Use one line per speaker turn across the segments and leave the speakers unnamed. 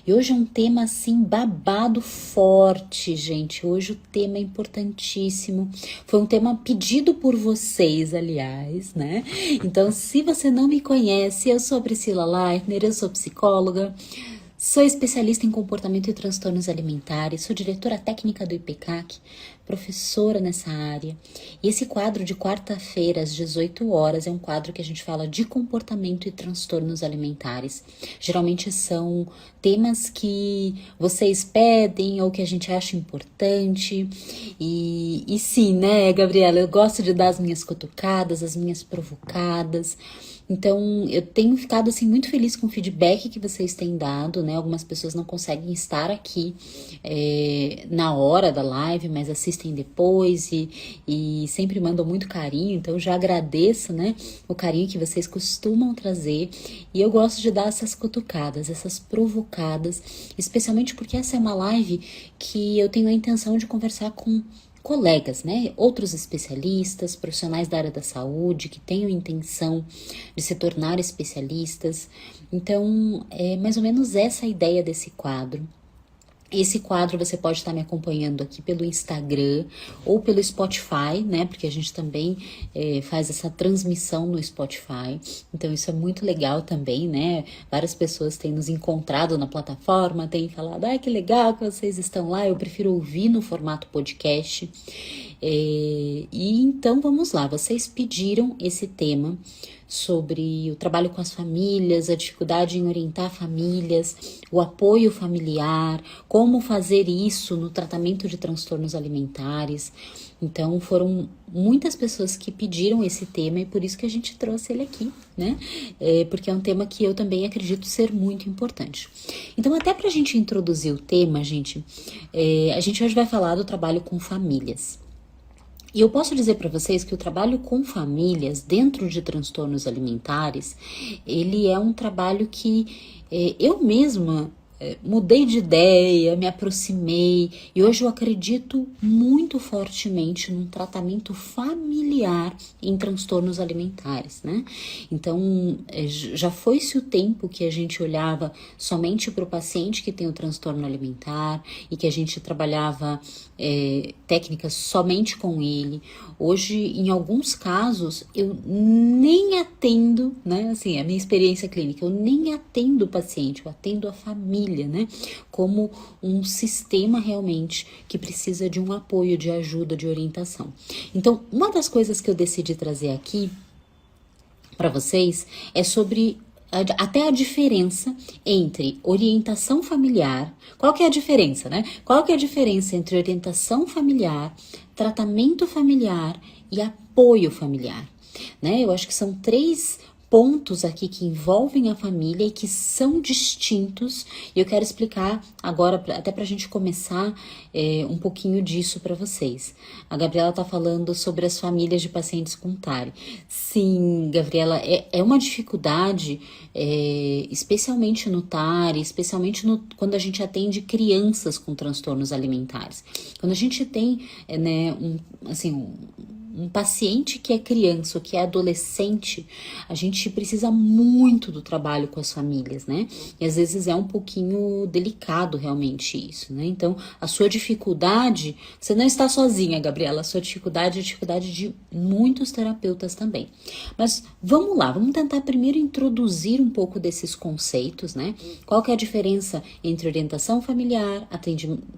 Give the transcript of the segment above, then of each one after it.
E hoje é um tema assim babado forte, gente. Hoje o tema é importantíssimo. Foi um tema pedido por vocês, aliás, né? Então, se você não me conhece, eu sou a Priscila Leitner, eu sou psicóloga. Sou especialista em comportamento e transtornos alimentares, sou diretora técnica do IPCAC, professora nessa área. E esse quadro de quarta-feira, às 18 horas, é um quadro que a gente fala de comportamento e transtornos alimentares. Geralmente são temas que vocês pedem ou que a gente acha importante. E sim, né, Gabriela, eu gosto de dar as minhas cutucadas, as minhas provocadas. Então, eu tenho ficado assim muito feliz com o feedback que vocês têm dado, né? Algumas pessoas não conseguem estar aqui na hora da live, mas assistem depois e sempre mandam muito carinho. Então, eu já agradeço, né, o carinho que vocês costumam trazer. E eu gosto de dar essas cutucadas, essas provocadas, especialmente porque essa é uma live que eu tenho a intenção de conversar com colegas, né? Outros especialistas, profissionais da área da saúde que tenham intenção de se tornar especialistas. Então, é mais ou menos essa a ideia desse quadro. Esse quadro você pode estar me acompanhando aqui pelo Instagram ou pelo Spotify, né? Porque a gente também faz essa transmissão no Spotify. Então isso é muito legal também, né? Várias pessoas têm nos encontrado na plataforma, têm falado, que legal que vocês estão lá. Eu prefiro ouvir no formato podcast. E então vamos lá, vocês pediram esse tema sobre o trabalho com as famílias, a dificuldade em orientar famílias, o apoio familiar, como fazer isso no tratamento de transtornos alimentares. Então foram muitas pessoas que pediram esse tema e por isso que a gente trouxe ele aqui, né? Porque é um tema que eu também acredito ser muito importante. Então até pra gente introduzir o tema, gente, a gente hoje vai falar do trabalho com famílias. E eu posso dizer para vocês que o trabalho com famílias dentro de transtornos alimentares, ele é um trabalho que eu mesma mudei de ideia, me aproximei e hoje eu acredito muito fortemente num tratamento familiar em transtornos alimentares, né? Então, já foi-se o tempo que a gente olhava somente para o paciente que tem o transtorno alimentar e que a gente trabalhava técnicas somente com ele. Hoje, em alguns casos, eu nem atendo, né? Assim, a minha experiência clínica, eu nem atendo o paciente, eu atendo a família, né? Como um sistema realmente que precisa de um apoio, de ajuda, de orientação. Então, uma das coisas que eu decidi trazer aqui para vocês é sobre até a diferença entre orientação familiar. Qual que é a diferença, né? Qual que é a diferença entre orientação familiar, tratamento familiar e apoio familiar, né? Eu acho que são 3 pontos aqui que envolvem a família e que são distintos, e eu quero explicar agora, até pra gente começar um pouquinho disso para vocês. A Gabriela tá falando sobre as famílias de pacientes com TARI. Sim, Gabriela, é uma dificuldade, especialmente no TARI, especialmente quando a gente atende crianças com transtornos alimentares. Quando a gente tem, né, um paciente que é criança ou que é adolescente, a gente precisa muito do trabalho com as famílias, né? E às vezes é um pouquinho delicado realmente isso, né? Então, a sua dificuldade, você não está sozinha, Gabriela, a sua dificuldade é a dificuldade de muitos terapeutas também. Mas vamos lá, vamos tentar primeiro introduzir um pouco desses conceitos, né? Qual que é a diferença entre orientação familiar,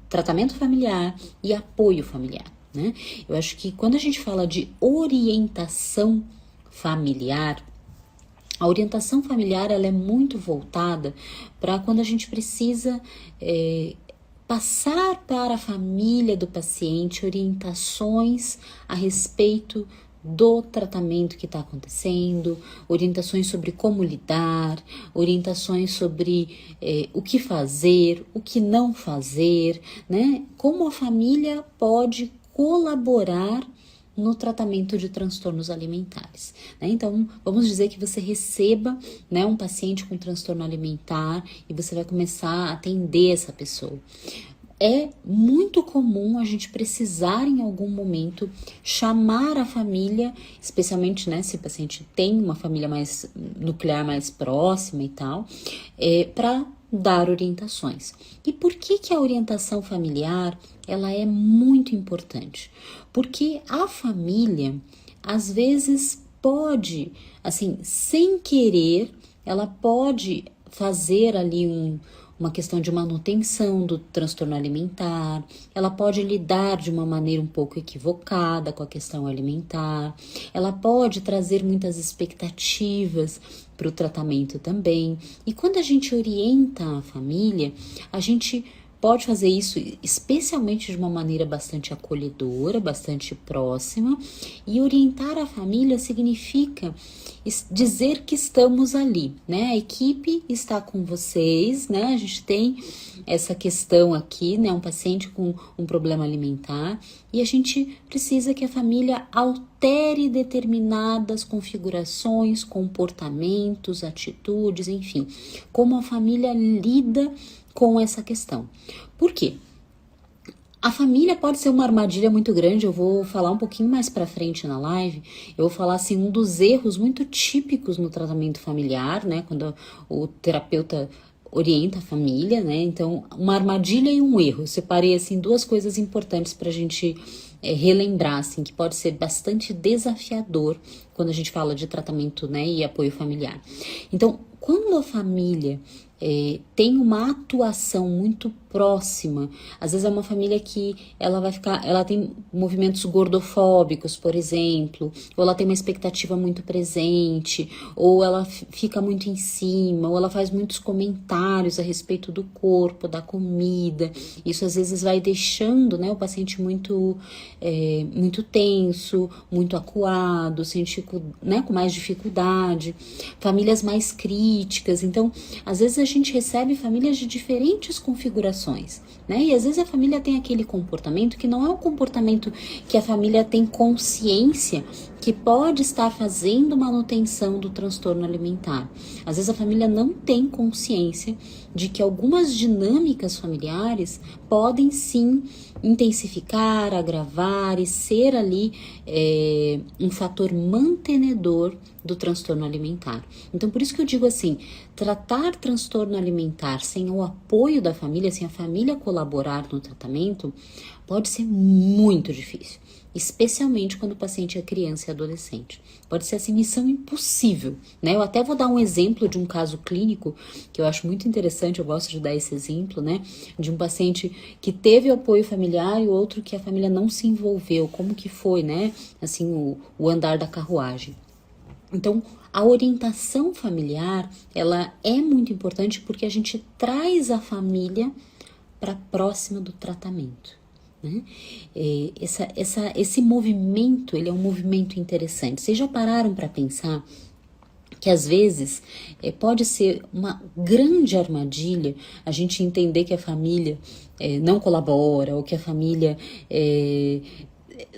tratamento familiar e apoio familiar? Né? Eu acho que quando a gente fala de orientação familiar, a orientação familiar ela é muito voltada para quando a gente precisa passar para a família do paciente orientações a respeito do tratamento que está acontecendo, orientações sobre como lidar, orientações sobre o que fazer, o que não fazer, né? Como a família pode colaborar no tratamento de transtornos alimentares, né? Então, vamos dizer que você receba, né, um paciente com transtorno alimentar e você vai começar a atender essa pessoa. É muito comum a gente precisar em algum momento chamar a família, especialmente, né, se o paciente tem uma família mais nuclear mais próxima e tal, para dar orientações. E por que que a orientação familiar, ela é muito importante? Porque a família, às vezes, pode, assim, sem querer, ela pode fazer ali uma questão de manutenção do transtorno alimentar, ela pode lidar de uma maneira um pouco equivocada com a questão alimentar, ela pode trazer muitas expectativas para o tratamento também. E quando a gente orienta a família, a gente pode fazer isso especialmente de uma maneira bastante acolhedora, bastante próxima, e orientar a família significa dizer que estamos ali, né? A equipe está com vocês, né? A gente tem essa questão aqui, né? Um paciente com um problema alimentar e a gente precisa que a família altere determinadas configurações, comportamentos, atitudes, enfim, como a família lida com essa questão. Por quê? A família pode ser uma armadilha muito grande, eu vou falar um pouquinho mais pra frente na live, eu vou falar assim, um dos erros muito típicos no tratamento familiar, né, quando o terapeuta orienta a família, né, então uma armadilha e um erro, eu separei assim duas coisas importantes pra gente relembrar, assim, que pode ser bastante desafiador quando a gente fala de tratamento, né, e apoio familiar. Então, quando a família tem uma atuação muito próxima, às vezes é uma família que ela tem movimentos gordofóbicos, por exemplo, ou ela tem uma expectativa muito presente, ou ela fica muito em cima, ou ela faz muitos comentários a respeito do corpo, da comida. Isso às vezes vai deixando, né, o paciente muito tenso, muito acuado, sente, né, com mais dificuldade, famílias mais críticas. Então, às vezes a gente recebe famílias de diferentes configurações, né? E às vezes a família tem aquele comportamento que não é um comportamento que a família tem consciência que pode estar fazendo manutenção do transtorno alimentar. Às vezes a família não tem consciência de que algumas dinâmicas familiares podem sim intensificar, agravar e ser ali um fator mantenedor do transtorno alimentar. Então, por isso que eu digo assim, tratar transtorno alimentar sem o apoio da família, sem a família colaborar no tratamento, pode ser muito difícil. Especialmente quando o paciente é criança e adolescente. Pode ser assim, missão impossível, né? Eu até vou dar um exemplo de um caso clínico, que eu acho muito interessante, eu gosto de dar esse exemplo, né? De um paciente que teve apoio familiar e outro que a família não se envolveu. Como que foi, né? Assim, o andar da carruagem. Então, a orientação familiar, ela é muito importante porque a gente traz a família para próxima do tratamento. Né? Esse movimento, ele é um movimento interessante. Vocês já pararam para pensar que às vezes pode ser uma grande armadilha a gente entender que a família não colabora ou que a família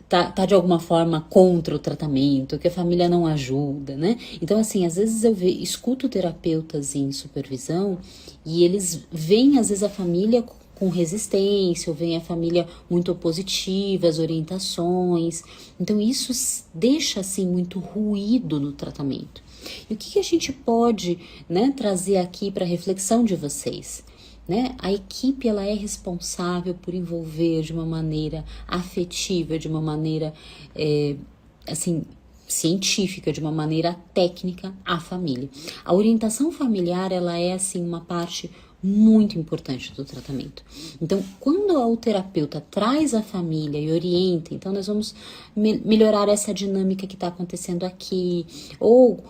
tá de alguma forma contra o tratamento, que a família não ajuda, né? Então, assim, às vezes eu escuto terapeutas em supervisão e eles veem, às vezes, a família com resistência, ou vem a família muito opositiva às orientações. Então, isso deixa, assim, muito ruído no tratamento. E o que a gente pode, né, trazer aqui para reflexão de vocês? Né? A equipe, ela é responsável por envolver de uma maneira afetiva, de uma maneira, assim, científica, de uma maneira técnica, a família. A orientação familiar, ela é, assim, uma parte muito importante do tratamento. Então, quando o terapeuta traz a família e orienta, então nós vamos melhorar essa dinâmica que está acontecendo aqui, ou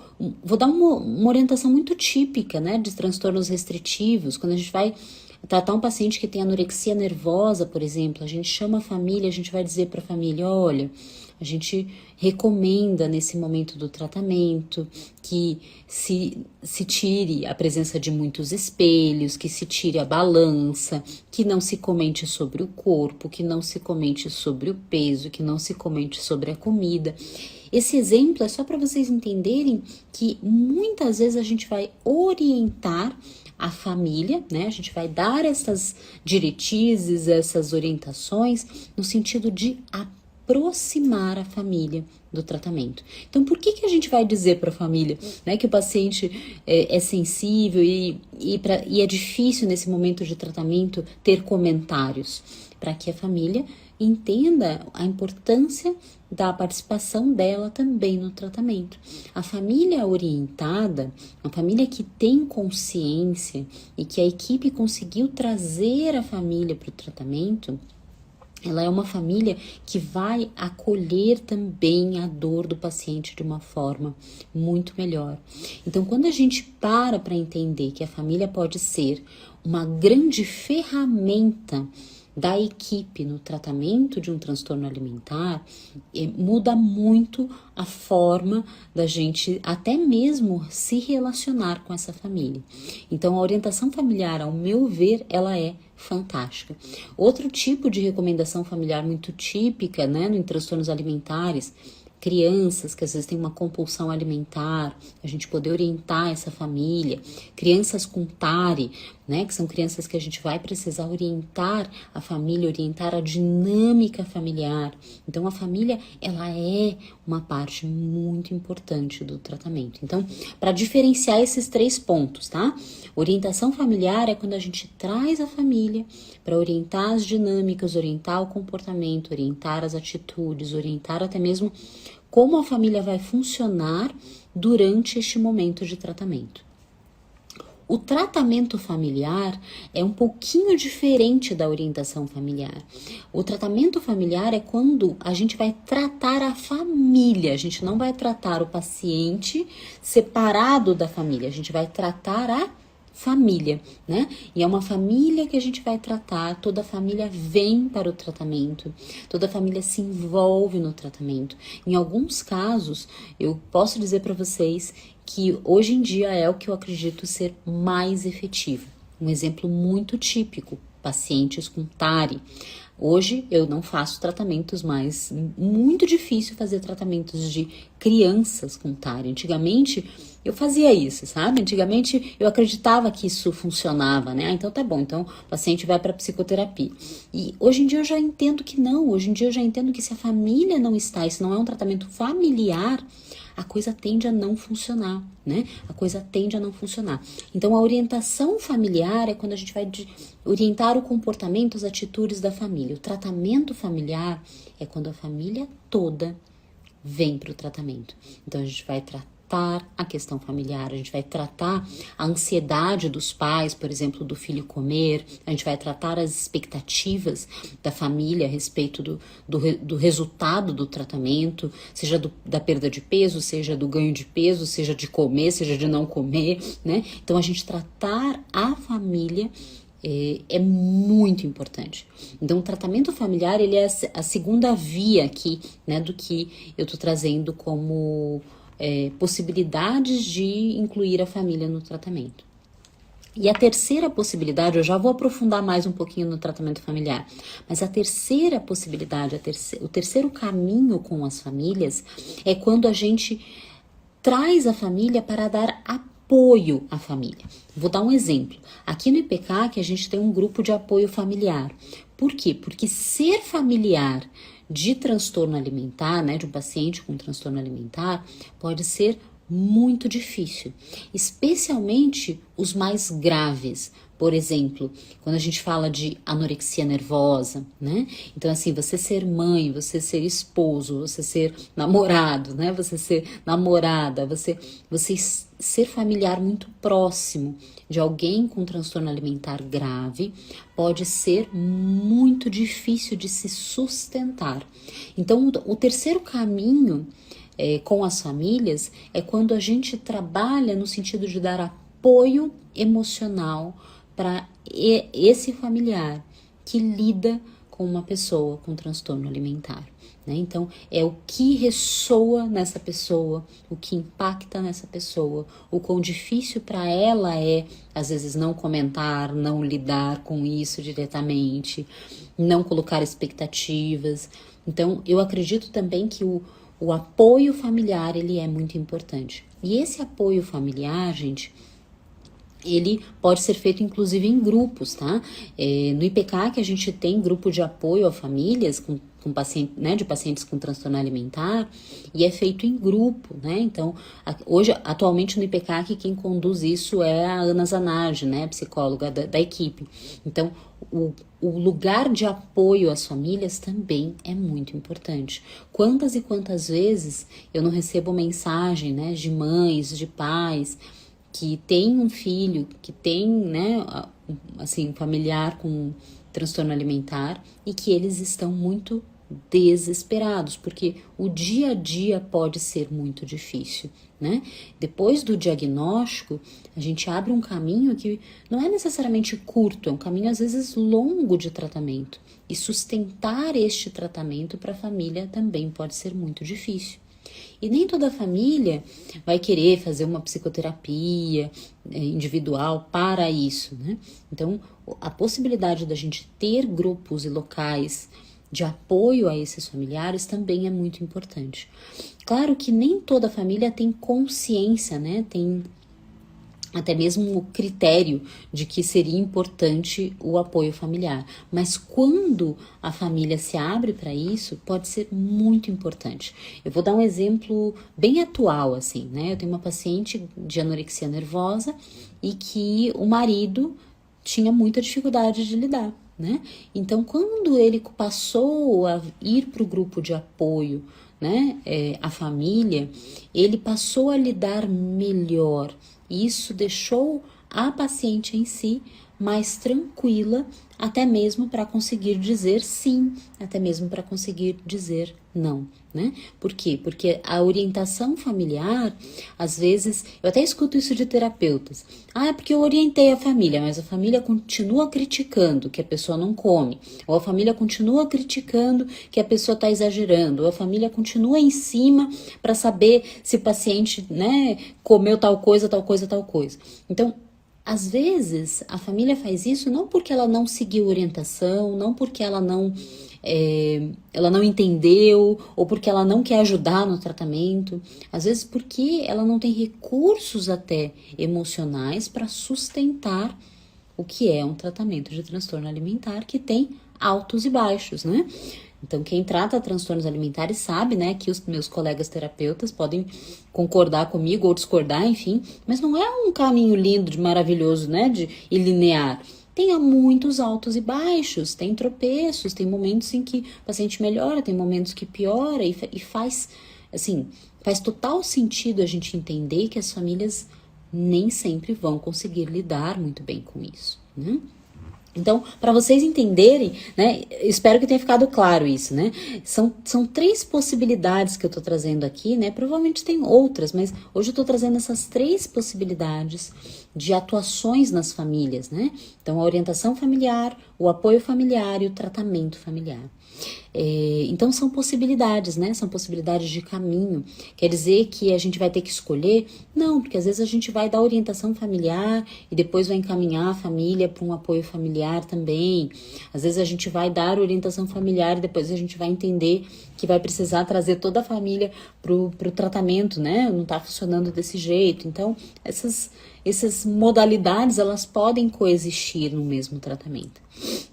vou dar uma orientação muito típica, né, de transtornos restritivos, quando a gente vai tratar um paciente que tem anorexia nervosa, por exemplo, a gente chama a família, a gente vai dizer para a família, olha, a gente recomenda nesse momento do tratamento que se tire a presença de muitos espelhos, que se tire a balança, que não se comente sobre o corpo, que não se comente sobre o peso, que não se comente sobre a comida. Esse exemplo é só para vocês entenderem que muitas vezes a gente vai orientar a família, né? A gente vai dar essas diretrizes, essas orientações no sentido de apoio aproximar a família do tratamento. Então, por que a gente vai dizer para a família, né, que o paciente é sensível e é difícil nesse momento de tratamento ter comentários? Para que a família entenda a importância da participação dela também no tratamento. A família orientada, a família que tem consciência e que a equipe conseguiu trazer a família para o tratamento, ela é uma família que vai acolher também a dor do paciente de uma forma muito melhor. Então, quando a gente para entender que a família pode ser uma grande ferramenta da equipe no tratamento de um transtorno alimentar, muda muito a forma da gente até mesmo se relacionar com essa família. Então, a orientação familiar, ao meu ver, ela é fantástica. Outro tipo de recomendação familiar muito típica, né, em transtornos alimentares, crianças que às vezes têm uma compulsão alimentar, a gente poder orientar essa família, crianças com TARI, né, que são crianças que a gente vai precisar orientar a família, orientar a dinâmica familiar. Então, a família, ela é uma parte muito importante do tratamento. Então, para diferenciar esses 3 pontos, tá? Orientação familiar é quando a gente traz a família para orientar as dinâmicas, orientar o comportamento, orientar as atitudes, orientar até mesmo como a família vai funcionar durante este momento de tratamento. O tratamento familiar é um pouquinho diferente da orientação familiar. O tratamento familiar é quando a gente vai tratar a família, a gente não vai tratar o paciente separado da família, a gente vai tratar a família, né? E é uma família que a gente vai tratar, toda a família vem para o tratamento, toda a família se envolve no tratamento. Em alguns casos, eu posso dizer para vocês que hoje em dia é o que eu acredito ser mais efetivo. Um exemplo muito típico, pacientes com TARI. Hoje eu não faço tratamentos mais, muito difícil fazer tratamentos de crianças com TARI. Antigamente eu fazia isso, sabe? Antigamente eu acreditava que isso funcionava, né? Então tá bom, então o paciente vai para psicoterapia. E hoje em dia eu já entendo que não, hoje em dia eu já entendo que se a família não está, se não é um tratamento familiar, a coisa tende a não funcionar, né? A coisa tende a não funcionar. Então, a orientação familiar é quando a gente vai orientar o comportamento, as atitudes da família. O tratamento familiar é quando a família toda vem para o tratamento. Então, a gente vai tratar a questão familiar, a gente vai tratar a ansiedade dos pais, por exemplo, do filho comer, a gente vai tratar as expectativas da família a respeito do resultado do tratamento, seja da perda de peso, seja do ganho de peso, seja de comer, seja de não comer, né? Então, a gente tratar a família é muito importante. Então, o tratamento familiar, ele é a segunda via aqui, né, do que eu tô trazendo como possibilidades de incluir a família no tratamento. E a terceira possibilidade, eu já vou aprofundar mais um pouquinho no tratamento familiar, mas a terceira possibilidade, o terceiro caminho com as famílias é quando a gente traz a família para dar apoio à família. Vou dar um exemplo. Aqui no IPCAC a gente tem um grupo de apoio familiar. Por quê? Porque ser familiar de transtorno alimentar, né, de um paciente com transtorno alimentar, pode ser muito difícil, especialmente os mais graves. Por exemplo, quando a gente fala de anorexia nervosa, né? Então, assim, você ser mãe, você ser esposo, você ser namorado, né? Você ser namorada, você ser familiar muito próximo de alguém com transtorno alimentar grave pode ser muito difícil de se sustentar. Então, o terceiro caminho com as famílias é quando a gente trabalha no sentido de dar apoio emocional para esse familiar que lida com uma pessoa com transtorno alimentar, né? Então, é o que ressoa nessa pessoa, o que impacta nessa pessoa, o quão difícil para ela às vezes, não comentar, não lidar com isso diretamente, não colocar expectativas. Então, eu acredito também que o apoio familiar, ele é muito importante. E esse apoio familiar, gente, ele pode ser feito inclusive em grupos, tá? No IPCAC a gente tem grupo de apoio a famílias com com paciente, né, de pacientes com transtorno alimentar, e é feito em grupo, né? Então, hoje, atualmente no IPCAC, quem conduz isso é a Ana Zanardi, né, psicóloga da equipe. Então, o lugar de apoio às famílias também é muito importante. Quantas e quantas vezes eu não recebo mensagem, né, de mães, de pais que tem um filho, que tem, né, assim, um familiar com transtorno alimentar e que eles estão muito desesperados, porque o dia a dia pode ser muito difícil, né? Depois do diagnóstico, a gente abre um caminho que não é necessariamente curto, é um caminho às vezes longo de tratamento. E sustentar este tratamento para a família também pode ser muito difícil. E nem toda família vai querer fazer uma psicoterapia individual para isso, né? Então, a possibilidade da gente ter grupos e locais de apoio a esses familiares também é muito importante. Claro que nem toda família tem consciência, né? Tem até mesmo o critério de que seria importante o apoio familiar. Mas quando a família se abre para isso, pode ser muito importante. Eu vou dar um exemplo bem atual, assim, né? Eu tenho uma paciente de anorexia nervosa e que o marido tinha muita dificuldade de lidar, né? Então, quando ele passou a ir para o grupo de apoio, né, a família, ele passou a lidar melhor. Isso deixou a paciente em si mais tranquila, até mesmo para conseguir dizer sim, até mesmo para conseguir dizer não, né? Por quê? Porque a orientação familiar, às vezes, eu até escuto isso de terapeutas. Ah, é porque eu orientei a família, mas a família continua criticando que a pessoa não come, ou a família continua criticando que a pessoa está exagerando, ou a família continua em cima para saber se o paciente, né, comeu tal coisa, tal coisa, tal coisa. Então, às vezes, a família faz isso não porque ela não seguiu orientação, não porque ela não entendeu, ou porque ela não quer ajudar no tratamento. Às vezes porque ela não tem recursos até emocionais para sustentar o que é um tratamento de transtorno alimentar que tem altos e baixos, né? Então, quem trata transtornos alimentares sabe, né, que os meus colegas terapeutas podem concordar comigo ou discordar, enfim, mas não é um caminho lindo, de maravilhoso, né, e linear. Tem muitos altos e baixos, tem tropeços, tem momentos em que o paciente melhora, tem momentos que piora e faz, assim, faz total sentido a gente entender que as famílias nem sempre vão conseguir lidar muito bem com isso, né? Então, para vocês entenderem, né, espero que tenha ficado claro isso, né? São 3 possibilidades que eu tô trazendo aqui, né? Provavelmente tem outras, mas hoje eu tô trazendo essas 3 possibilidades de atuações nas famílias, né? Então, a orientação familiar, o apoio familiar e o tratamento familiar. Então são possibilidades, né? São possibilidades de caminho. Quer dizer que a gente vai ter que escolher? Não, porque às vezes a gente vai dar orientação familiar e depois vai encaminhar a família para um apoio familiar também. Às vezes a gente vai dar orientação familiar e depois a gente vai entender que vai precisar trazer toda a família pro tratamento, né? Não tá funcionando desse jeito. Então, essas modalidades, elas podem coexistir no mesmo tratamento.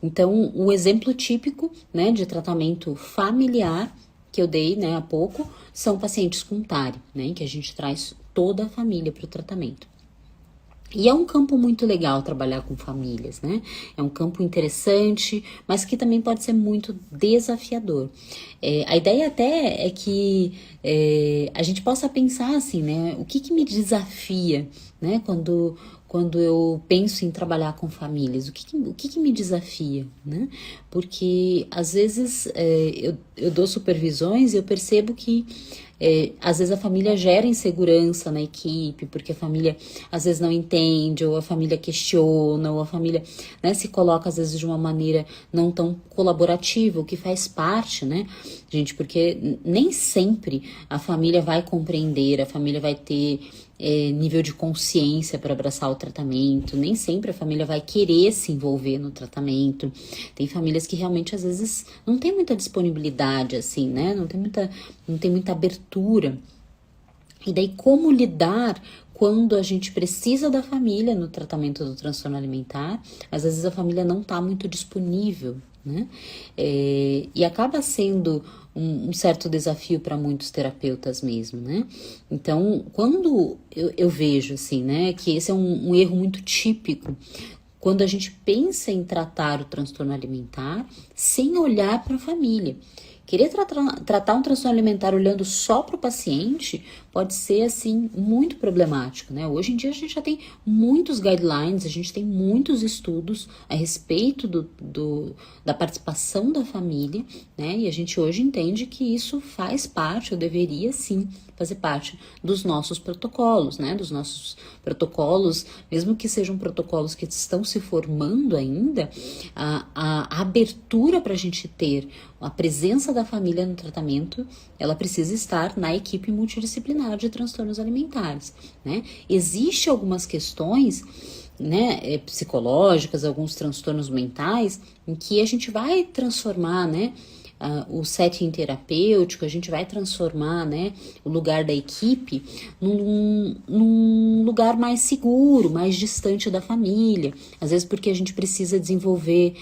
Então, o exemplo típico, né, de tratamento familiar que eu dei, né, há pouco, são pacientes com TARI, né, em que a gente traz toda a família para o tratamento. E é um campo muito legal trabalhar com famílias, né? É um campo interessante, mas que também pode ser muito desafiador. A ideia até é que a gente possa pensar assim, né? O que me desafia, né? Quando eu penso em trabalhar com famílias, o que me desafia, né? Porque às vezes eu dou supervisões e eu percebo que às vezes a família gera insegurança na equipe, porque a família às vezes não entende, ou a família questiona, ou a família, né, se coloca às vezes de uma maneira não tão colaborativa, o que faz parte, né, gente, porque nem sempre a família vai compreender, a família vai ter nível de consciência para abraçar o tratamento, nem sempre a família vai querer se envolver no tratamento. Tem famílias que realmente às vezes não tem muita disponibilidade, assim, né? Não tem muita abertura. E daí como lidar quando a gente precisa da família no tratamento do transtorno alimentar? Às vezes a família não está muito disponível, né? E acaba sendo um certo desafio para muitos terapeutas mesmo, né? Então, quando eu vejo, assim, né, que esse é um erro muito típico, quando a gente pensa em tratar o transtorno alimentar sem olhar para a família. Querer tratar um transtorno alimentar olhando só para o paciente pode ser, assim, muito problemático, né? Hoje em dia a gente já tem muitos guidelines, a gente tem muitos estudos a respeito da participação da família, né? E a gente hoje entende que isso faz parte, ou deveria sim, fazer parte dos nossos protocolos, né? Dos nossos protocolos, mesmo que sejam protocolos que estão se formando ainda, a abertura para a gente ter a presença da família no tratamento, ela precisa estar na equipe multidisciplinar de transtornos alimentares, né? Existem algumas questões, né, psicológicas, alguns transtornos mentais, em que a gente vai transformar, né, o setting terapêutico, a gente vai transformar, né, o lugar da equipe num lugar mais seguro, mais distante da família. Às vezes porque a gente precisa desenvolver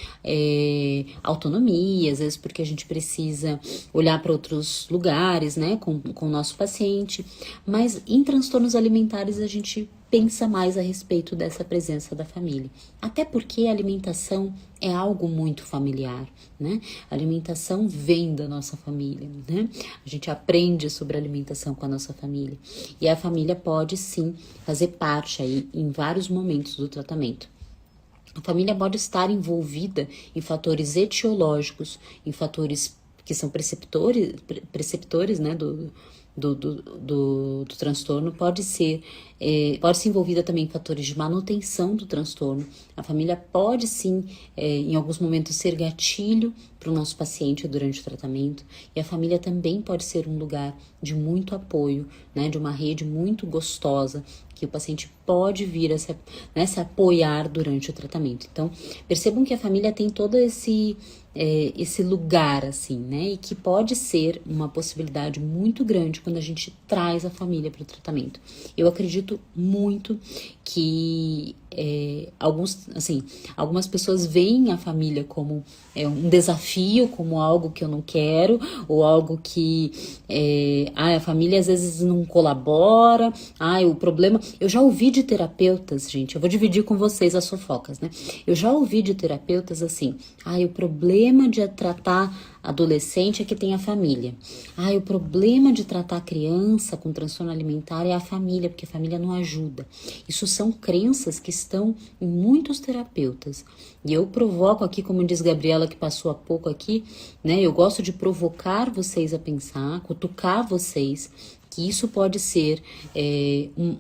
autonomia, às vezes porque a gente precisa olhar para outros lugares, né, com o nosso paciente. Mas em transtornos alimentares a gente pensa mais a respeito dessa presença da família. Até porque a alimentação é algo muito familiar, né? A alimentação vem da nossa família, né? A gente aprende sobre a alimentação com a nossa família. E a família pode, sim, fazer parte aí em vários momentos do tratamento. A família pode estar envolvida em fatores etiológicos, em fatores que são preceptores, né, do transtorno, pode ser envolvida também em fatores de manutenção do transtorno. A família pode sim, em alguns momentos, ser gatilho para o nosso paciente durante o tratamento, e a família também pode ser um lugar de muito apoio, né, de uma rede muito gostosa, que o paciente pode vir a se apoiar durante o tratamento. Então, percebam que a família tem todo esse lugar, assim, né? E que pode ser uma possibilidade muito grande quando a gente traz a família para o tratamento. Eu acredito muito que algumas pessoas veem a família como um desafio, como algo que eu não quero, ou algo que a família às vezes não colabora, o problema... Eu já ouvi de terapeutas, gente, eu vou dividir com vocês as fofocas, né? Eu já ouvi de terapeutas assim, o problema de tratar adolescente é que tem a família. O problema de tratar criança com transtorno alimentar é a família, porque a família não ajuda. Isso são crenças que estão em muitos terapeutas. E eu provoco aqui, como diz Gabriela, que passou há pouco aqui, né? Eu gosto de provocar vocês a pensar, cutucar vocês, que isso pode ser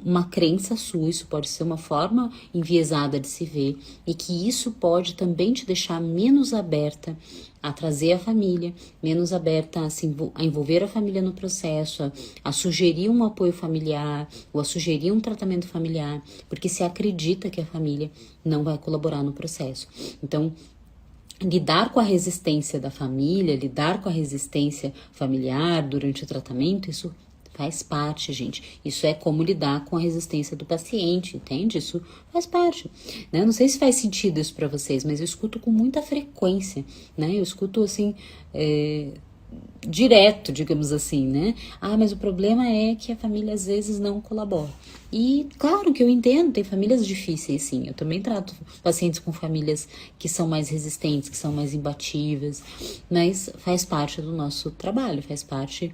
uma crença sua, isso pode ser uma forma enviesada de se ver, e que isso pode também te deixar menos aberta a trazer a família, menos aberta a envolver a família no processo, a sugerir um apoio familiar ou a sugerir um tratamento familiar, porque se acredita que a família não vai colaborar no processo. Então, lidar com a resistência da família, lidar com a resistência familiar durante o tratamento, isso faz parte, gente. Isso é como lidar com a resistência do paciente, entende? Isso faz parte, né? Não sei se faz sentido isso para vocês, mas eu escuto com muita frequência, né? Eu escuto, assim, direto, digamos assim, né? Mas o problema é que a família às vezes não colabora. E claro que eu entendo, tem famílias difíceis, sim. Eu também trato pacientes com famílias que são mais resistentes, que são mais imbatíveis, mas faz parte do nosso trabalho, faz parte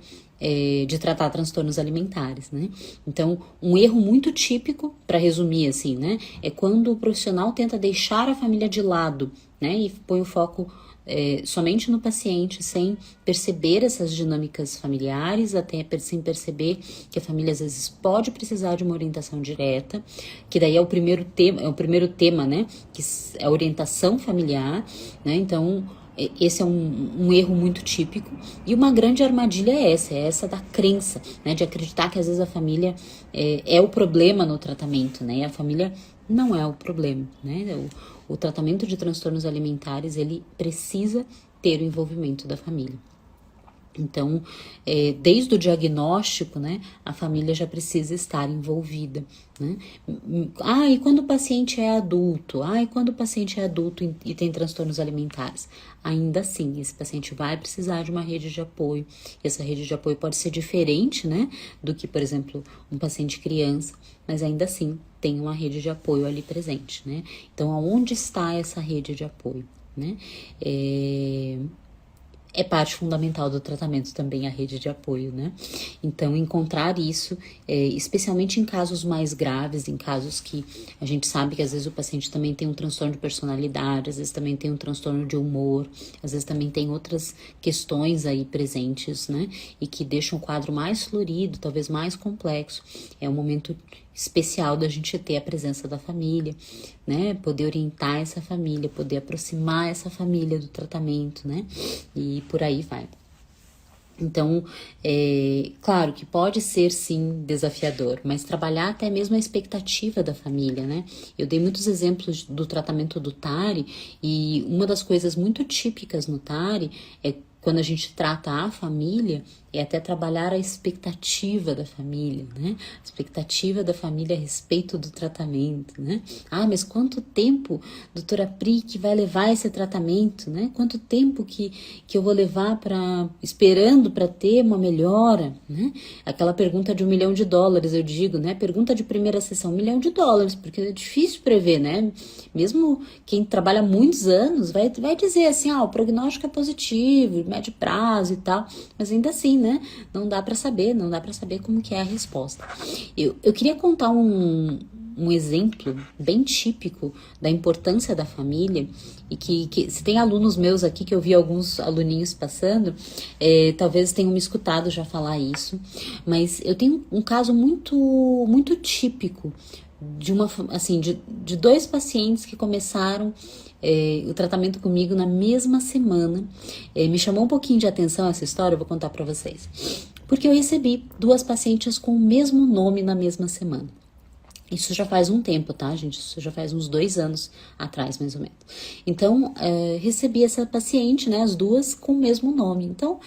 de tratar transtornos alimentares, né? Então, um erro muito típico, para resumir assim, né, é quando o profissional tenta deixar a família de lado, né, e põe o foco somente no paciente, sem perceber essas dinâmicas familiares, até sem perceber que a família às vezes pode precisar de uma orientação direta, que daí é o primeiro tema, né, que é a orientação familiar, né? Então, esse é um erro muito típico, e uma grande armadilha é essa da crença, né, de acreditar que às vezes a família é o problema no tratamento, né, e a família não é o problema, né. O tratamento de transtornos alimentares, ele precisa ter o envolvimento da família. Então, desde o diagnóstico, né, a família já precisa estar envolvida, né? Ah, e quando o paciente é adulto? Ah, e quando o paciente é adulto e tem transtornos alimentares? Ainda assim, esse paciente vai precisar de uma rede de apoio. E essa rede de apoio pode ser diferente, né, do que, por exemplo, um paciente criança, mas ainda assim tem uma rede de apoio ali presente, né? Então, aonde está essa rede de apoio, né? É parte fundamental do tratamento também a rede de apoio, né? Então, encontrar isso, especialmente em casos mais graves, em casos que a gente sabe que às vezes o paciente também tem um transtorno de personalidade, às vezes também tem um transtorno de humor, às vezes também tem outras questões aí presentes, né? E que deixam o quadro mais florido, talvez mais complexo. É um momento especial da gente ter a presença da família, né? Poder orientar essa família, poder aproximar essa família do tratamento, né? E por aí vai. Então, claro que pode ser sim desafiador, mas trabalhar até mesmo a expectativa da família, né? Eu dei muitos exemplos do tratamento do TARI e uma das coisas muito típicas no TARI é quando a gente trata a família, é até trabalhar a expectativa da família, né? A expectativa da família a respeito do tratamento, né? Ah, mas quanto tempo, doutora Pri, que vai levar esse tratamento, né? Quanto tempo que eu vou levar esperando para ter uma melhora, né? Aquela pergunta de US$ 1 milhão, eu digo, né? Pergunta de primeira sessão, US$ 1 milhão, porque é difícil prever, né? Mesmo quem trabalha muitos anos vai dizer assim, o prognóstico é positivo, médio prazo e tal, mas ainda assim, né? Não dá para saber como que é a resposta. Eu queria contar um exemplo bem típico da importância da família e que se tem alunos meus aqui, que eu vi alguns aluninhos passando, talvez tenham me escutado já falar isso, mas eu tenho um caso muito típico de dois pacientes que começaram o tratamento comigo na mesma semana. Me chamou um pouquinho de atenção essa história, eu vou contar para vocês. Porque eu recebi duas pacientes com o mesmo nome na mesma semana. Isso já faz um tempo, tá, gente? Isso já faz uns 2 anos atrás, mais ou menos. Então, recebi essa paciente, né, as duas com o mesmo nome. Então,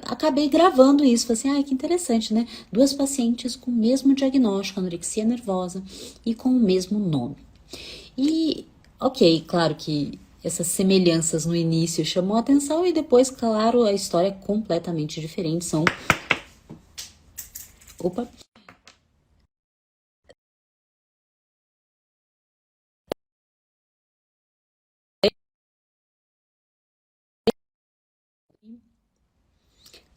acabei gravando isso. Falei assim, que interessante, né? Duas pacientes com o mesmo diagnóstico, anorexia nervosa, e com o mesmo nome. E, ok, claro que essas semelhanças no início chamou a atenção e depois, claro, a história é completamente diferente. Opa!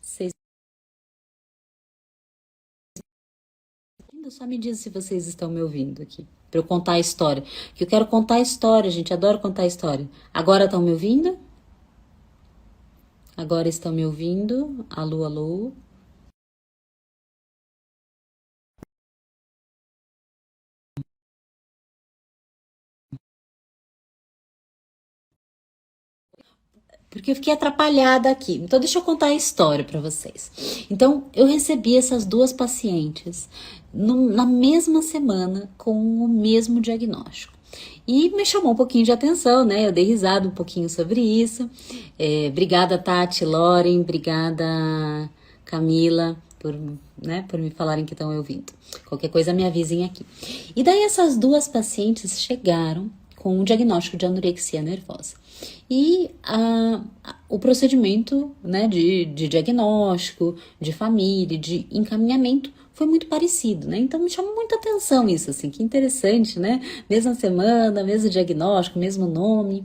Vocês só me diz se vocês estão me ouvindo aqui, para eu contar a história. Que eu quero contar a história, gente, adoro contar a história. Agora estão me ouvindo? Agora estão me ouvindo? Alô, alô? Porque eu fiquei atrapalhada aqui. Então, deixa eu contar a história para vocês. Então, eu recebi essas duas pacientes na mesma semana com o mesmo diagnóstico. E me chamou um pouquinho de atenção, né? Eu dei risada um pouquinho sobre isso. Obrigada, Tati, Loren, obrigada, Camila, por me falarem que estão ouvindo. Qualquer coisa me avisem aqui. E daí essas duas pacientes chegaram com um diagnóstico de anorexia nervosa. E o procedimento, né, de diagnóstico, de família, de encaminhamento foi muito parecido, né? Então me chamou muita atenção isso, assim, que interessante, né? Mesma semana, mesmo diagnóstico, mesmo nome.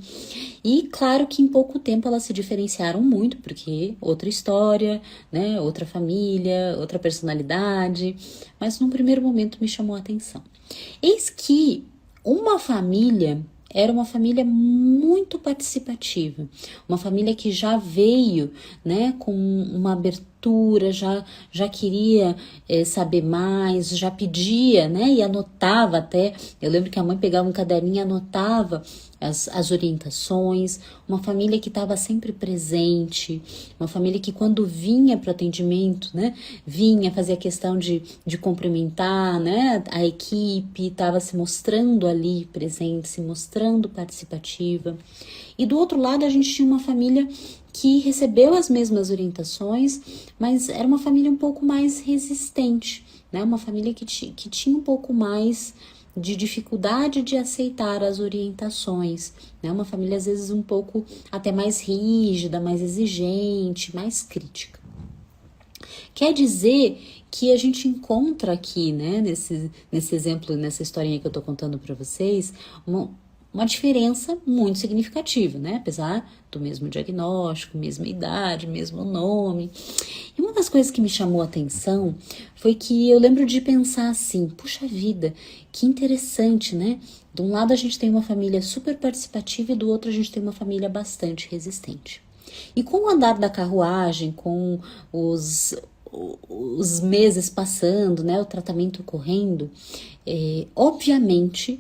E claro que em pouco tempo elas se diferenciaram muito, porque outra história, né? Outra família, outra personalidade. Mas num primeiro momento me chamou a atenção. Eis que uma família era uma família muito participativa, uma família que já veio, né, com uma abertura, já queria saber mais, já pedia, né, e anotava até. Eu lembro que a mãe pegava um caderninho e anotava as orientações, uma família que estava sempre presente, uma família que quando vinha para o atendimento, né, vinha fazer a questão de cumprimentar, né, a equipe, estava se mostrando ali presente, se mostrando participativa. E do outro lado a gente tinha uma família que recebeu as mesmas orientações, mas era uma família um pouco mais resistente, né? Uma família que tinha um pouco mais de dificuldade de aceitar as orientações, né? Uma família às vezes um pouco até mais rígida, mais exigente, mais crítica. Quer dizer que a gente encontra aqui, né, nesse exemplo, nessa historinha que eu tô contando para vocês, uma diferença muito significativa, né? Apesar do mesmo diagnóstico, mesma idade, mesmo nome. E uma das coisas que me chamou a atenção foi que eu lembro de pensar assim, puxa vida, que interessante, né? De um lado a gente tem uma família super participativa e do outro a gente tem uma família bastante resistente. E com o andar da carruagem, com os meses passando, né, o tratamento correndo, obviamente,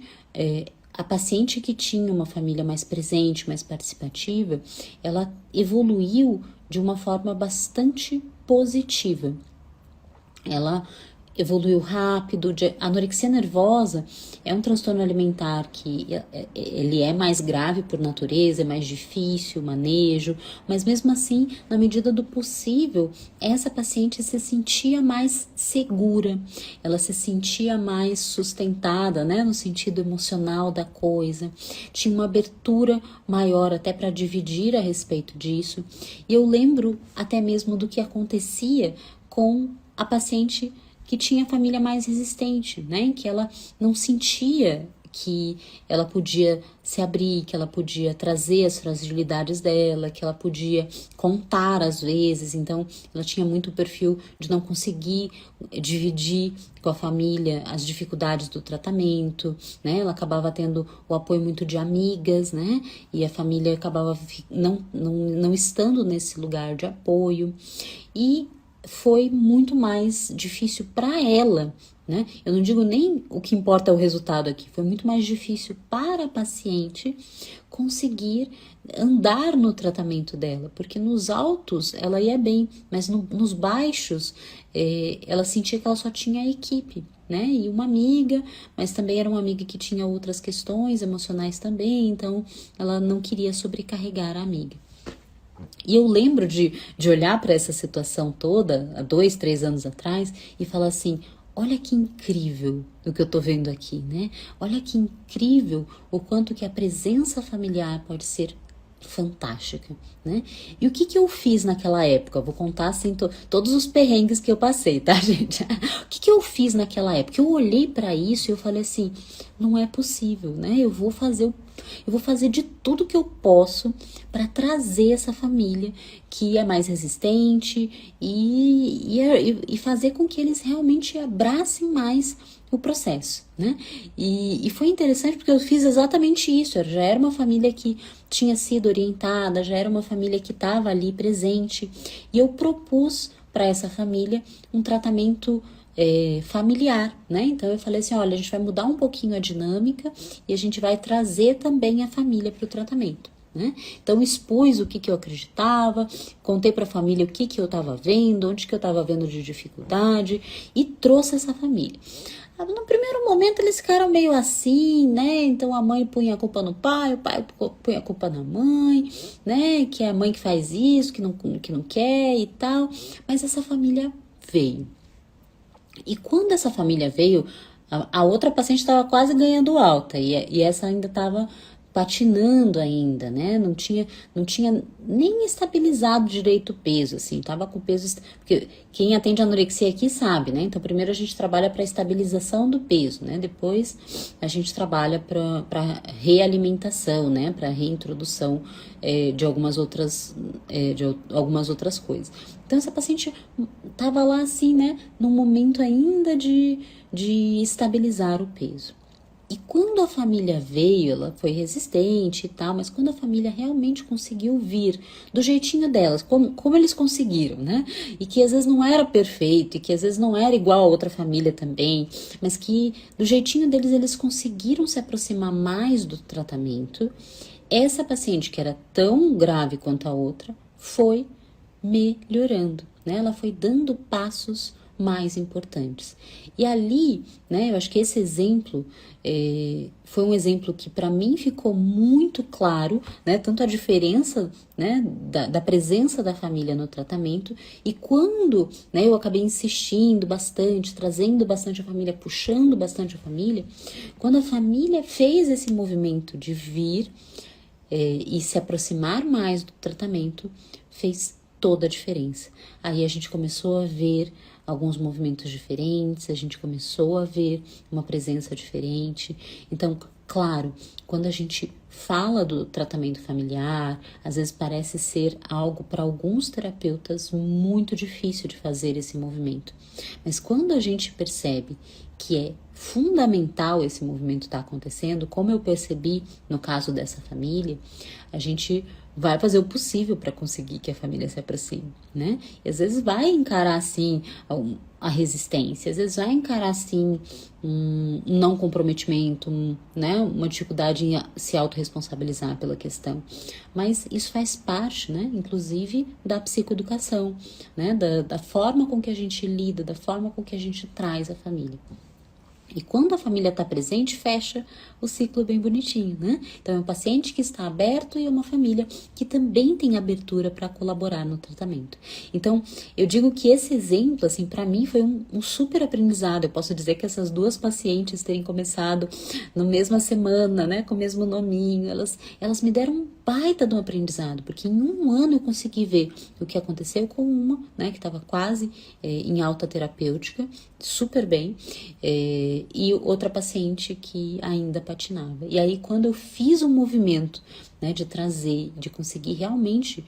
a paciente que tinha uma família mais presente, mais participativa, ela evoluiu de uma forma bastante positiva. Ela evoluiu rápido. A anorexia nervosa é um transtorno alimentar que ele é mais grave por natureza, é mais difícil o manejo, mas mesmo assim, na medida do possível, essa paciente se sentia mais segura, ela se sentia mais sustentada, né, no sentido emocional da coisa, tinha uma abertura maior até para dividir a respeito disso, e eu lembro até mesmo do que acontecia com a paciente que tinha família mais resistente, né? Que ela não sentia que ela podia se abrir, que ela podia trazer as fragilidades dela, que ela podia contar às vezes. Então, ela tinha muito o perfil de não conseguir dividir com a família as dificuldades do tratamento, né? Ela acabava tendo o apoio muito de amigas, né? E a família acabava não estando nesse lugar de apoio. E foi muito mais difícil para ela, né? Eu não digo nem o que importa é o resultado aqui, foi muito mais difícil para a paciente conseguir andar no tratamento dela, porque nos altos ela ia bem, mas nos baixos ela sentia que ela só tinha a equipe, né? E uma amiga, mas também era uma amiga que tinha outras questões emocionais também, então ela não queria sobrecarregar a amiga. E eu lembro de olhar para essa situação toda, há 2, 3 anos atrás, e falar assim, olha que incrível o que eu tô vendo aqui, né? Olha que incrível o quanto que a presença familiar pode ser fantástica, né? E o que eu fiz naquela época? Vou contar assim todos os perrengues que eu passei, tá, gente? O que eu fiz naquela época? Eu olhei para isso e eu falei assim, não é possível, né? Eu vou fazer de tudo que eu posso para trazer essa família que é mais resistente e fazer com que eles realmente abracem mais o processo, né? E foi interessante porque eu fiz exatamente isso. Eu já era uma família que tinha sido orientada, já era uma família que estava ali presente, e eu propus para essa família um tratamento familiar, né? Então eu falei assim, olha, a gente vai mudar um pouquinho a dinâmica e a gente vai trazer também a família para o tratamento, né? Então expus o que eu acreditava, contei para a família o que eu estava vendo, onde que eu estava vendo de dificuldade e trouxe essa família. No primeiro momento eles ficaram meio assim, né? Então a mãe punha a culpa no pai, o pai punha a culpa na mãe, né? Que é a mãe que faz isso, que não quer e tal. Mas essa família veio. E quando essa família veio, a outra paciente estava quase ganhando alta e essa ainda estava patinando ainda, né? Não tinha nem estabilizado direito o peso, assim, tava com peso, porque quem atende anorexia aqui sabe, né? Então primeiro a gente trabalha para estabilização do peso, né? Depois a gente trabalha para realimentação, né? Para reintrodução de algumas outras coisas. Então essa paciente tava lá assim, né? Num momento ainda de estabilizar o peso. E quando a família veio, ela foi resistente e tal, mas quando a família realmente conseguiu vir do jeitinho delas, como eles conseguiram, né? E que às vezes não era perfeito, e que às vezes não era igual a outra família também, mas que do jeitinho deles eles conseguiram se aproximar mais do tratamento, essa paciente que era tão grave quanto a outra foi melhorando, né? Ela foi dando passos mais importantes. E ali, né, eu acho que esse exemplo foi um exemplo que para mim ficou muito claro, né, tanto a diferença, né, da presença da família no tratamento, e quando, né, eu acabei insistindo bastante, trazendo bastante a família, puxando bastante a família, quando a família fez esse movimento de vir e se aproximar mais do tratamento, fez toda a diferença. Aí a gente começou a ver alguns movimentos diferentes, a gente começou a ver uma presença diferente. Então, claro, quando a gente fala do tratamento familiar, às vezes parece ser algo para alguns terapeutas muito difícil de fazer esse movimento. Mas quando a gente percebe que é fundamental esse movimento estar acontecendo, como eu percebi no caso dessa família, a gente vai fazer o possível para conseguir que a família se aproxime, né? E às vezes vai encarar assim a resistência, às vezes vai encarar assim um não comprometimento, né? Uma dificuldade em se autorresponsabilizar pela questão. Mas isso faz parte, né? Inclusive da psicoeducação, né? Da forma com que a gente lida, da forma com que a gente traz a família. E quando a família está presente, fecha o ciclo bem bonitinho, né? Então, é um paciente que está aberto e uma família que também tem abertura para colaborar no tratamento. Então, eu digo que esse exemplo, assim, para mim foi um super aprendizado. Eu posso dizer que essas duas pacientes terem começado na mesma semana, né? Com o mesmo nominho, elas me deram um baita de um aprendizado, porque em um ano eu consegui ver o que aconteceu com uma, né? Que estava quase em alta terapêutica, super bem, e outra paciente que ainda patinava. E aí, quando eu fiz o movimento, né, de trazer, de conseguir realmente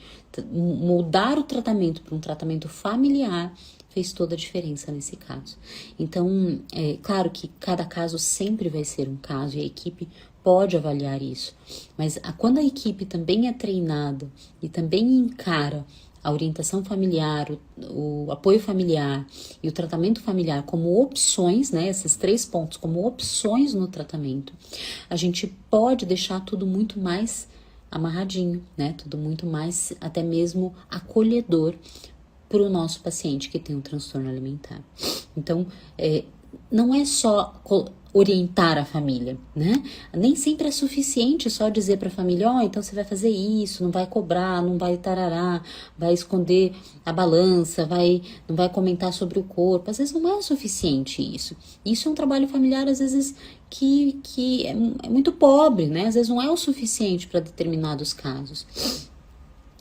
moldar o tratamento para um tratamento familiar, fez toda a diferença nesse caso. Então, é claro que cada caso sempre vai ser um caso e a equipe pode avaliar isso. Mas quando a equipe também é treinada e também encara a orientação familiar, o apoio familiar e o tratamento familiar como opções, né, esses 3 pontos como opções no tratamento, a gente pode deixar tudo muito mais amarradinho, né, tudo muito mais até mesmo acolhedor para o nosso paciente que tem um transtorno alimentar. Então, não é só orientar a família, né? Nem sempre é suficiente só dizer para a família, então você vai fazer isso, não vai cobrar, não vai tarará, vai esconder a balança, não vai comentar sobre o corpo. Às vezes não é suficiente isso. Isso é um trabalho familiar, às vezes, que é muito pobre, né? Às vezes não é o suficiente para determinados casos.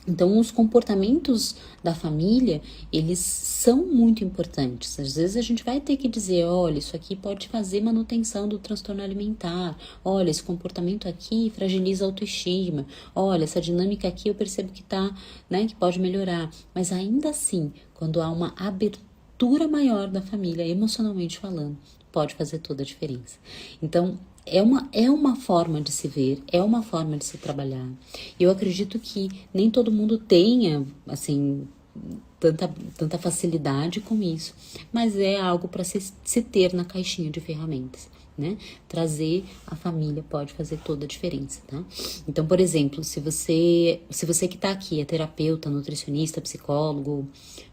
Então, os comportamentos da família, eles são muito importantes. Às vezes a gente vai ter que dizer, olha, isso aqui pode fazer manutenção do transtorno alimentar. Olha, esse comportamento aqui fragiliza a autoestima. Olha, essa dinâmica aqui eu percebo que né, que pode melhorar. Mas ainda assim, quando há uma abertura maior da família, emocionalmente falando, pode fazer toda a diferença. Então, é uma forma de se ver, é uma forma de se trabalhar. Eu acredito que nem todo mundo tenha, assim, tanta facilidade com isso, mas é algo para se ter na caixinha de ferramentas, né? Trazer a família pode fazer toda a diferença, tá? Então, por exemplo, se você que tá aqui é terapeuta, nutricionista, psicólogo,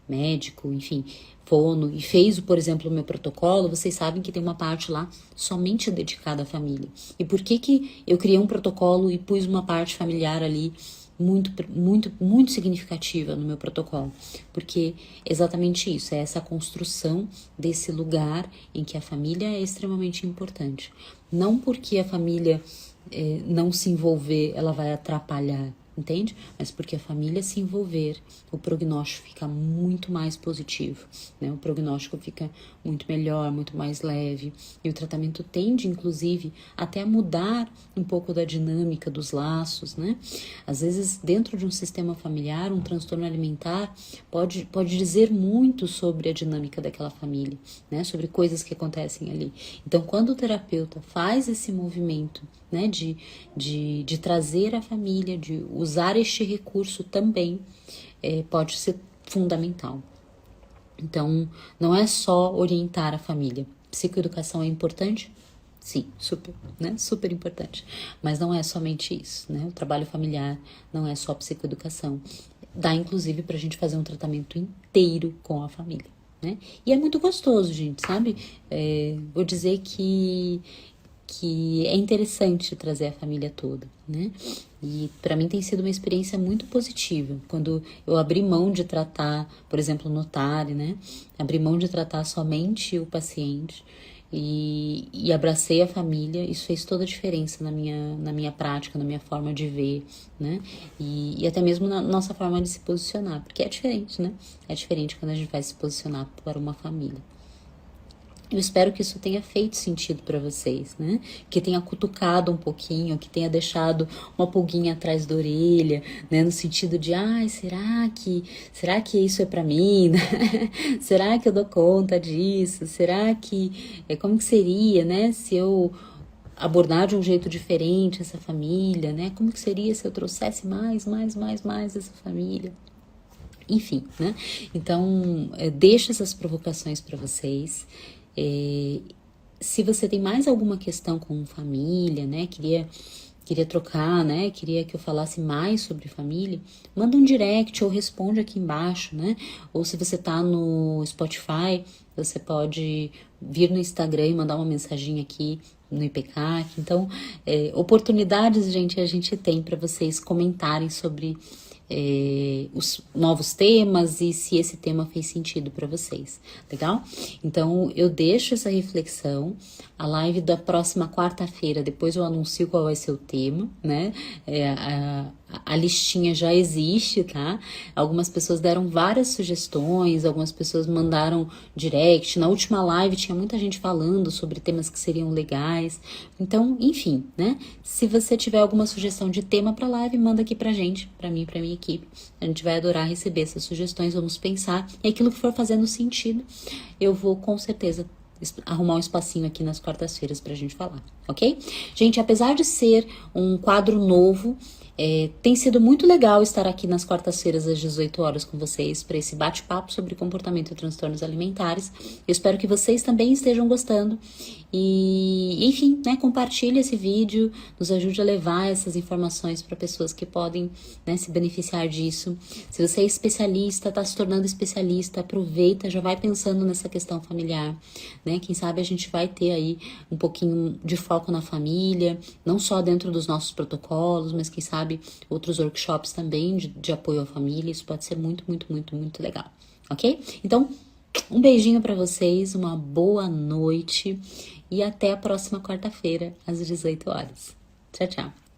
médico, enfim, fono, e fez, por exemplo, o meu protocolo, vocês sabem que tem uma parte lá somente dedicada à família. E por que eu criei um protocolo e pus uma parte familiar ali muito, muito, muito significativa no meu protocolo? Porque é exatamente isso, é essa construção desse lugar em que a família é extremamente importante. Não porque a família não se envolver, ela vai atrapalhar, entende? Mas porque a família se envolver, o prognóstico fica muito mais positivo, né? O prognóstico fica muito melhor, muito mais leve, e o tratamento tende, inclusive, até a mudar um pouco da dinâmica dos laços, né? Às vezes, dentro de um sistema familiar, um transtorno alimentar pode dizer muito sobre a dinâmica daquela família, né? Sobre coisas que acontecem ali. Então, quando o terapeuta faz esse movimento, né, de trazer a família, de usar este recurso também, pode ser fundamental. Então, não é só orientar a família. Psicoeducação é importante? Sim, super, né? Super importante. Mas não é somente isso, né? O trabalho familiar não é só psicoeducação. Dá, inclusive, para a gente fazer um tratamento inteiro com a família. né? E é muito gostoso, gente, sabe? Vou dizer que é interessante trazer a família toda, né? E para mim tem sido uma experiência muito positiva. Quando eu abri mão de tratar, por exemplo, no TARI, né? Abri mão de tratar somente o paciente e abracei a família, isso fez toda a diferença na minha prática, na minha forma de ver, né? E até mesmo na nossa forma de se posicionar, porque é diferente, né? É diferente quando a gente vai se posicionar para uma família. Eu espero que isso tenha feito sentido para vocês, né? Que tenha cutucado um pouquinho, que tenha deixado uma pulguinha atrás da orelha, né? No sentido de, ai, será que isso é para mim? Né? Será que eu dou conta disso? Será que, como que seria, né? Se eu abordar de um jeito diferente essa família, né? Como que seria se eu trouxesse mais essa família? Enfim, né? Então, deixo essas provocações para vocês. Se você tem mais alguma questão com família, né? Queria trocar, né? Queria que eu falasse mais sobre família, manda um direct ou responde aqui embaixo, né? Ou se você tá no Spotify, você pode vir no Instagram e mandar uma mensagem aqui no IPCAC. Então, oportunidades, gente, a gente tem para vocês comentarem sobre os novos temas e se esse tema fez sentido para vocês, legal? Então eu deixo essa reflexão. A live da próxima quarta-feira, depois eu anuncio qual vai ser o tema, né? A listinha já existe, tá? Algumas pessoas deram várias sugestões, algumas pessoas mandaram direct. Na última live tinha muita gente falando sobre temas que seriam legais. Então, enfim, né? Se você tiver alguma sugestão de tema para live, manda aqui pra gente, pra mim, pra minha equipe. A gente vai adorar receber essas sugestões, vamos pensar. E aquilo que for fazendo sentido, eu vou com certeza arrumar um espacinho aqui nas quartas-feiras pra gente falar, ok? Gente, apesar de ser um quadro novo, tem sido muito legal estar aqui nas quartas-feiras às 18 horas com vocês para esse bate-papo sobre comportamento e transtornos alimentares. Eu espero que vocês também estejam gostando e, enfim, né, compartilhe esse vídeo, nos ajude a levar essas informações para pessoas que podem, né, se beneficiar disso. Se você é especialista, está se tornando especialista, aproveita, já vai pensando nessa questão familiar, né? Quem sabe a gente vai ter aí um pouquinho de foco na família, não só dentro dos nossos protocolos, mas quem sabe outros workshops também de apoio à família. Isso pode ser muito, muito, muito, muito legal, ok? Então, um beijinho para vocês, uma boa noite e até a próxima quarta-feira, às 18 horas. Tchau, tchau.